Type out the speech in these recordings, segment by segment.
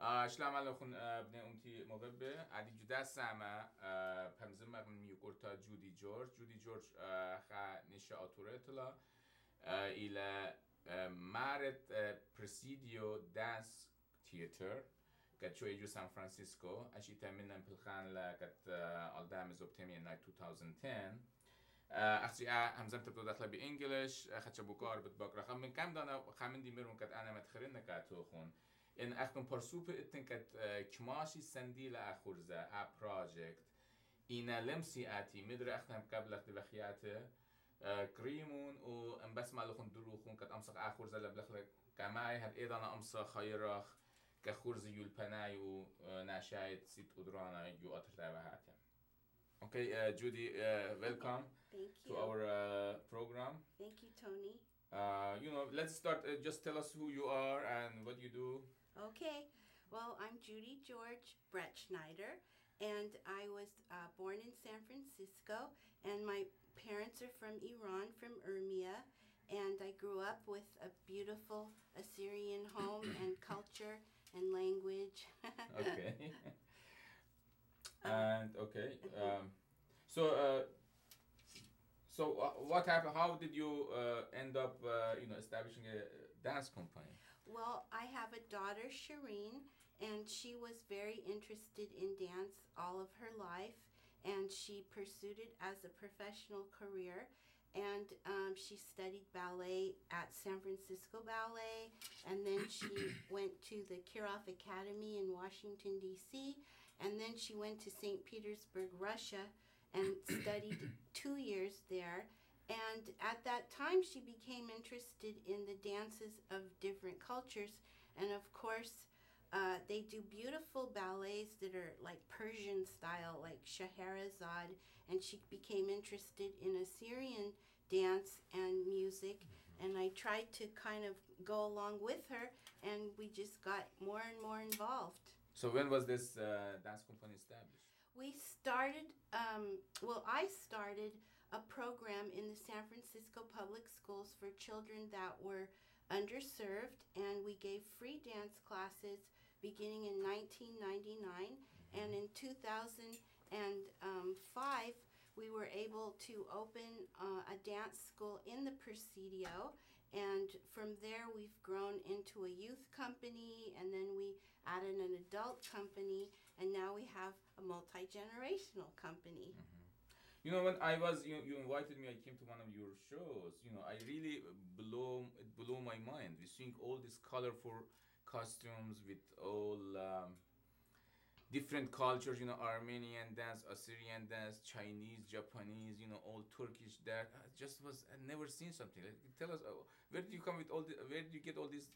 شلام عليكم بني أمتي مغبة عدي جدا سامة بمزمر من ميوكورتا جودي جورج خا نشا أطورتلا إلى معرض برسيديو دانس تياتر قد شوي جو سان فرانسيسكو أشي تامنا بالخان لقد ألدام زوبتمي نايت 2010 أختي همزمت بدو داخله بإنجلش خدش بوكار بتبقى من كم دانا خامن دي ميرون قد أنا متخرين نكاتوخون إن أختم برسوب إتن قد كماشي سندي لأخورزة بروجكت إنا لمسي آتي مدر أختم قبل أختي بخياته كريمون وإن بس مالخون دروخون قد أمسخ أخورزة لبلخلك كماي هل إيضانا أمسخ خيرخ كخورزة يولبناي وناشايت سيت أدرانا يو أترتابهاتهم. Okay, Judy, welcome to our program. Thank you, Tony. Let's start. Just tell us who you are and what you do. Okay. Well, I'm Judy George Brett Schneider, and I was born in San Francisco, and my parents are from Iran, from Urmia, and I grew up with a beautiful Assyrian home and culture and language. Okay. And okay, so what happened? How did you end up, establishing a dance company? Well, I have a daughter, Shireen, and she was very interested in dance all of her life, and she pursued it as a professional career. And she studied ballet at San Francisco Ballet, and then she went to the Kirov Academy in Washington, D.C., and then she went to St. Petersburg, Russia, and studied 2 years there. And at that time, she became interested in the dances of different cultures. And of course, they do beautiful ballets that are like Persian style, like Scheherazade. And she became interested in Assyrian dance and music. And I tried to kind of go along with her, and we just got more and more involved. So when was this dance company established? We started, I started a program in the San Francisco Public Schools for children that were underserved, and we gave free dance classes beginning in 1999, and in 2005, we were able to open a dance school in the Presidio, and from there we've grown into a youth company, and then we added an adult company, and now we have a multi-generational company. Mm-hmm. When I was, you invited me, I came to one of your shows, I really it blew my mind. We seeing all these colorful costumes with all different cultures, Armenian dance, Assyrian dance, Chinese, Japanese, all Turkish dance. I never seen something. Tell us, where did you come with where did you get all these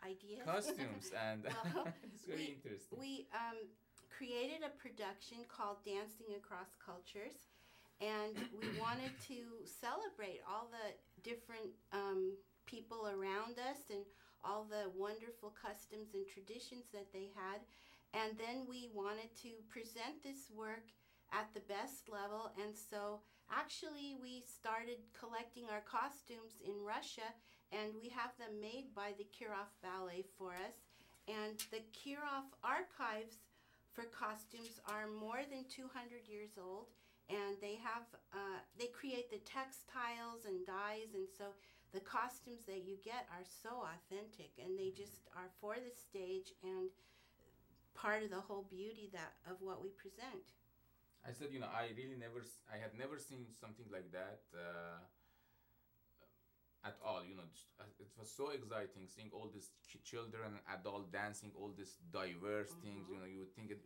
ideas? Costumes? And it's very interesting. We created a production called Dancing Across Cultures, and we wanted to celebrate all the different people around us and all the wonderful customs and traditions that they had. And then we wanted to present this work at the best level. And so actually we started collecting our costumes in Russia, and we have them made by the Kirov Ballet for us. And the Kirov archives for costumes are more than 200 years old, and they have they create the textiles and dyes, and so the costumes that you get are so authentic, and they just are for the stage and part of the whole beauty of what we present. I said, I had never seen something like that at all. It was so exciting seeing all these children and adults dancing, all these diverse things. You would think it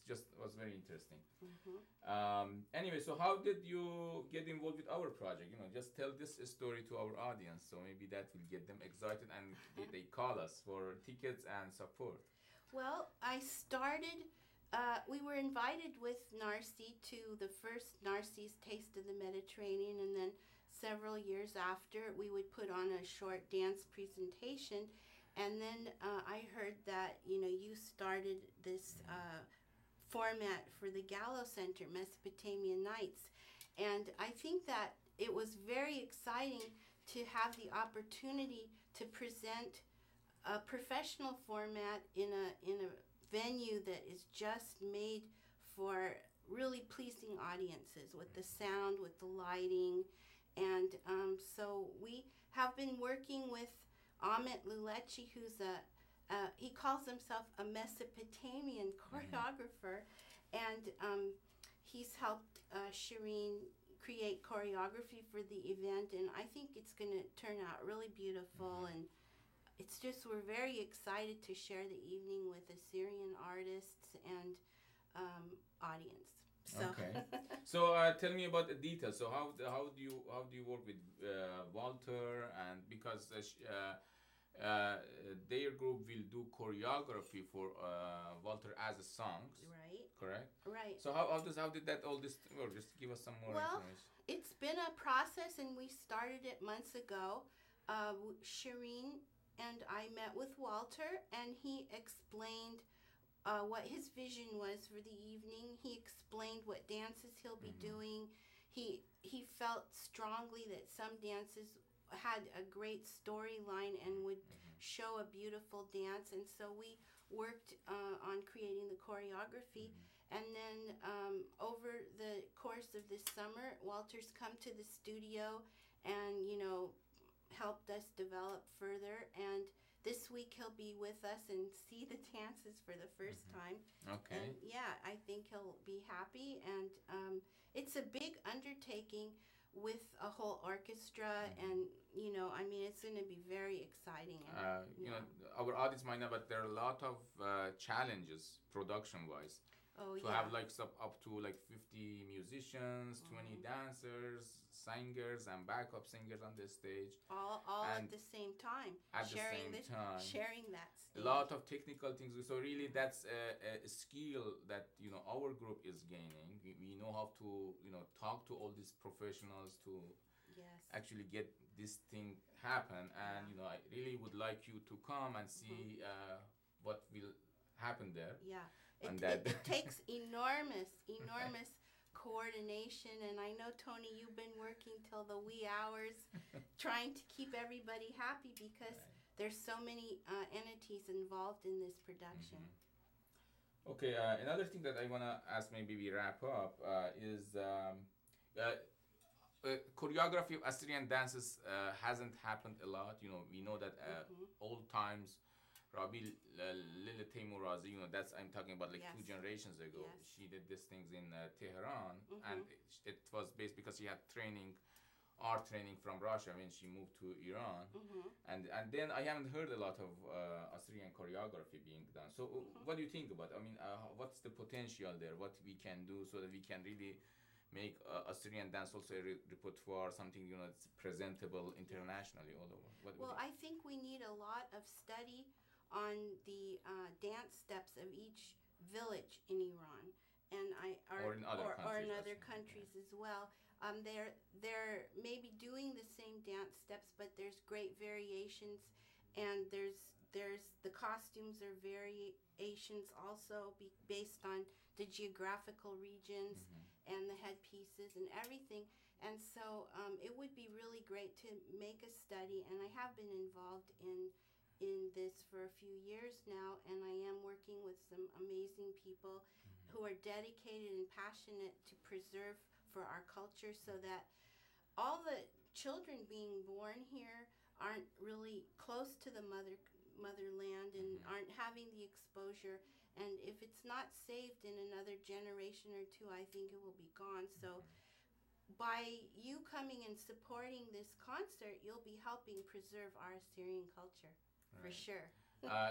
just was very interesting. Anyway, so how did you get involved with our project? Just tell this story to our audience, so maybe that will get them excited and they call us for tickets and support. Well, I started, we were invited with Narcy to the first Narcy's Taste of the Mediterranean, and then several years after, we would put on a short dance presentation, and then I heard that, you started this format for the Gallo Center, Mesopotamian Nights, and I think that it was very exciting to have the opportunity to present a professional format in a venue that is just made for really pleasing audiences with the sound, with the lighting, and so we have been working with Amit Lulechi, who's he calls himself a Mesopotamian choreographer, and he's helped Shireen create choreography for the event, and I think it's going to turn out really beautiful. And it's just, we're very excited to share the evening with Assyrian artists and audience. So. Okay. So tell me about the details. So how do you work with Walter, and because their group will do choreography for Walter as a songs, Right. correct? Right. So how did that all this work? Just give us some more information. It's been a process, and we started it months ago. Shireen and I met with Walter, and he explained what his vision was for the evening. He explained what dances he'll be doing. He felt strongly that some dances had a great storyline and would show a beautiful dance, and so we worked on creating the choreography. And then over the course of this summer, Walter's come to the studio and helped us develop further, and this week he'll be with us and see the dances for the first time. Okay. And yeah, I think he'll be happy, and it's a big undertaking with a whole orchestra, and it's going to be very exciting. And, our audience might know, but there are a lot of challenges production-wise. To have up to 50 musicians, 20 dancers, singers, and backup singers on the stage. All at the same time. Sharing that stage. A lot of technical things. So really, that's a skill that our group is gaining. We know how to talk to all these professionals to actually get this thing happen. And I really would like you to come and see what will happen there. Yeah. It takes enormous coordination, and I know, Tony, you've been working till the wee hours trying to keep everybody happy because there's so many entities involved in this production. Okay, another thing that I want to ask, maybe we wrap up, is choreography of Assyrian dances hasn't happened a lot. We know that old times, Rabi Lila Teimorazi, that's, I'm talking about 2 generations ago. Yes. She did these things in Tehran, and it was based because she had art training from Russia when she moved to Iran. And then I haven't heard a lot of Assyrian choreography being done. So what do you think about it? I mean, what's the potential there? What we can do so that we can really make Assyrian dance also a repertoire, something that's presentable internationally all over? I think we need a lot of study on the dance steps of each village in Iran, and or in other countries as well. They're maybe doing the same dance steps, but there's great variations, and there's the costumes are variations also based on the geographical regions and the headpieces and everything. And so it would be really great to make a study, and I have been involved in this for a few years now, and I am working with some amazing people who are dedicated and passionate to preserve for our culture, so that all the children being born here aren't really close to the motherland and aren't having the exposure, and if it's not saved in another generation or two, I think it will be gone. So by you coming and supporting this concert, you'll be helping preserve our Assyrian culture. For sure.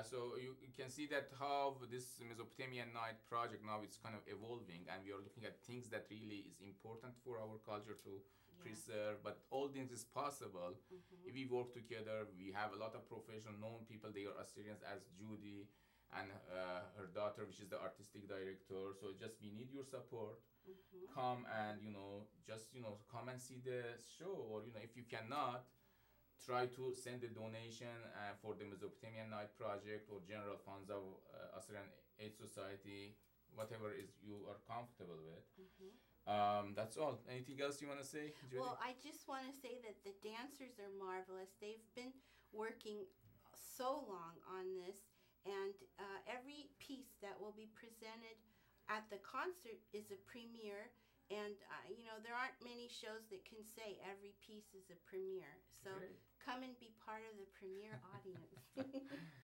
So you can see that how this Mesopotamian Night project now it's kind of evolving, and we are looking at things that really is important for our culture to preserve. But all things is possible if we work together. We have a lot of professional known people. They are Assyrians, as Judy and her daughter, which is the artistic director. So just we need your support. Come and come and see the show, or if you cannot, try to send a donation for the Mesopotamian Night Project or general funds of Assyrian Aid Society, whatever is you are comfortable with. That's all. Anything else you want to say, Judy? Well, I just want to say that the dancers are marvelous. They've been working so long on this, and every piece that will be presented at the concert is a premiere. And there aren't many shows that can say every piece is a premiere. So Great. come and be part of the premiere audience.